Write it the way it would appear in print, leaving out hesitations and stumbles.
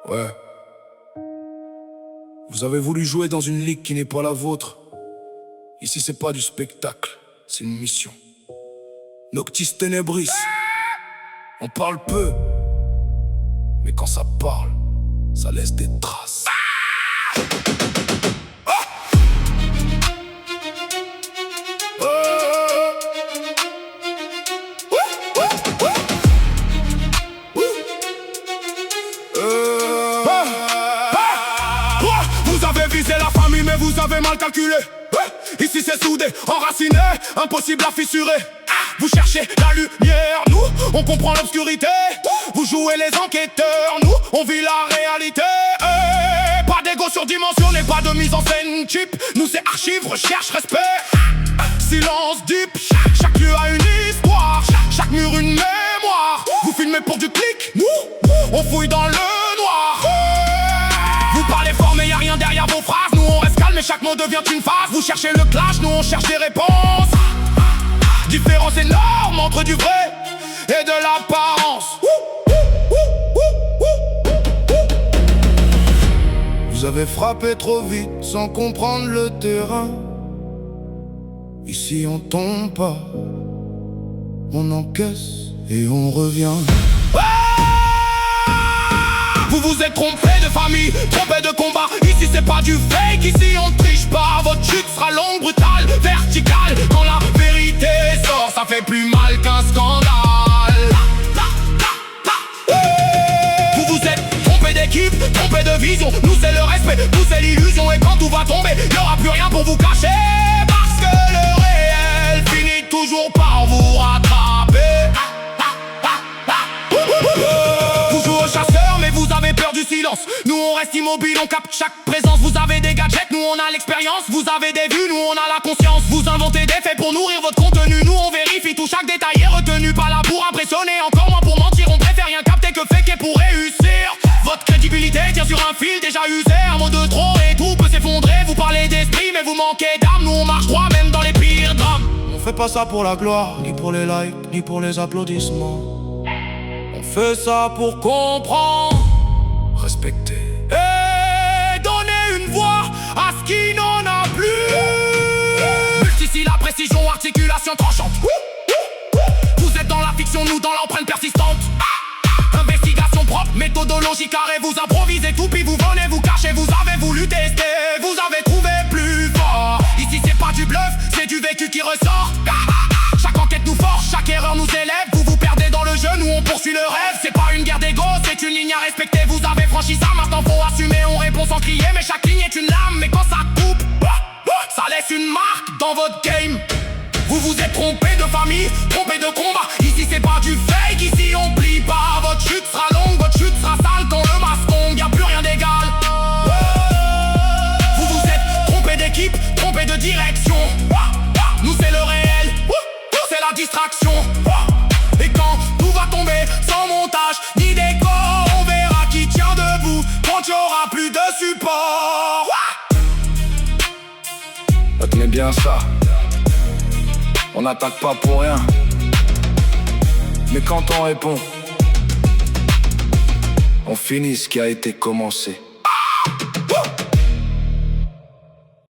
Ouais. Vous avez voulu jouer dans une ligue qui n'est pas la vôtre. Ici c'est pas du spectacle, c'est une mission. Noctis Tenebris. On parle peu, mais quand ça parle, ça laisse des traces. Vous avez visé la famille mais vous avez mal calculé. Ici c'est soudé, enraciné, impossible à fissurer. Vous cherchez la lumière, nous on comprend l'obscurité. Vous jouez les enquêteurs, nous on vit la réalité. Pas d'ego surdimensionné, pas de mise en scène cheap. Nous c'est archives, recherche, respect. Silence deep, chaque lieu a une histoire, chaque mur une mémoire. Vous filmez pour du clic, nous on fouille dans le noir. Vous parlez fort mais y'a rien derrière vos phrases. Nous on reste calme et chaque mot devient une phase. Vous cherchez le clash, nous on cherche des réponses. Différence énorme entre du vrai et de l'apparence. Vous avez frappé trop vite sans comprendre le terrain. Ici on tombe pas, on encaisse et on revient. Vous vous êtes trompé de famille, trompé de combat. Ici c'est pas du fake, ici on triche pas. Votre chute sera longue, brutale, verticale. Quand la vérité sort, ça fait plus mal qu'un scandale. Vous vous êtes trompé d'équipe, trompé de vision. Nous c'est le respect, nous c'est l'illusion. Et quand tout va tomber, y'aura plus rien pour vous cacher. Parce que le réel finit toujours par vous rattraper. Vous jouez au chasseur mais vous avez peur du silence. Nous on reste immobile, on capte chaque présence. Vous avez des gadgets, nous on a l'expérience. Vous avez des vues, nous on a la conscience. Vous inventez des faits pour nourrir votre contenu. Nous on vérifie tout chaque détail est retenu. Pas là pour impressionner, encore moins pour mentir. On préfère rien capter que faker pour réussir. Votre crédibilité tient sur un fil déjà usé. Un mot de trop et tout peut s'effondrer. Vous parlez d'esprit mais vous manquez d'âme. Nous on marche droit même dans les pires drames. On fait pas ça pour la gloire, ni pour les likes, ni pour les applaudissements. On fait ça pour comprendre, respecter et donner une voix à ce qui n'en a plus. Multicille la précision, articulation tranchante. Vous êtes dans la fiction, nous dans l'empreinte persistante. Investigation propre, méthodologie carrée. Vous improvisez tout puis vous venez vous cacher. Vous avez voulu tester, vous avez trouvé plus fort. Ici c'est pas du bluff, c'est du vécu qui ressort. Chaque enquête nous force, chaque erreur nous élève. Vous vous perdez dans le jeu, nous on poursuit le rêve. C'est pas une guerre d'ego, c'est une ligne à respecter. Vous avez franchi ça, maintenant faut assumer. On répond sans crier, mais chaque ligne est une lame. Mais quand ça coupe, ça laisse une marque dans votre game. Vous vous êtes trompé de famille, trompé de combat. Ici c'est pas du fake, ici on plie pas. Votre chute sera longue, votre chute sera sale. Quand le masque tombe, y'a plus rien d'égal. Vous vous êtes trompé d'équipe, trompé de direction. Nous c'est le réel, c'est la distraction. Et quand tout va tomber, sans montage ni décor, on verra qui tient debout quand y'aura plus de support. Retenez bien ça. On n'attaque pas pour rien. Mais quand on répond, on finit ce qui a été commencé.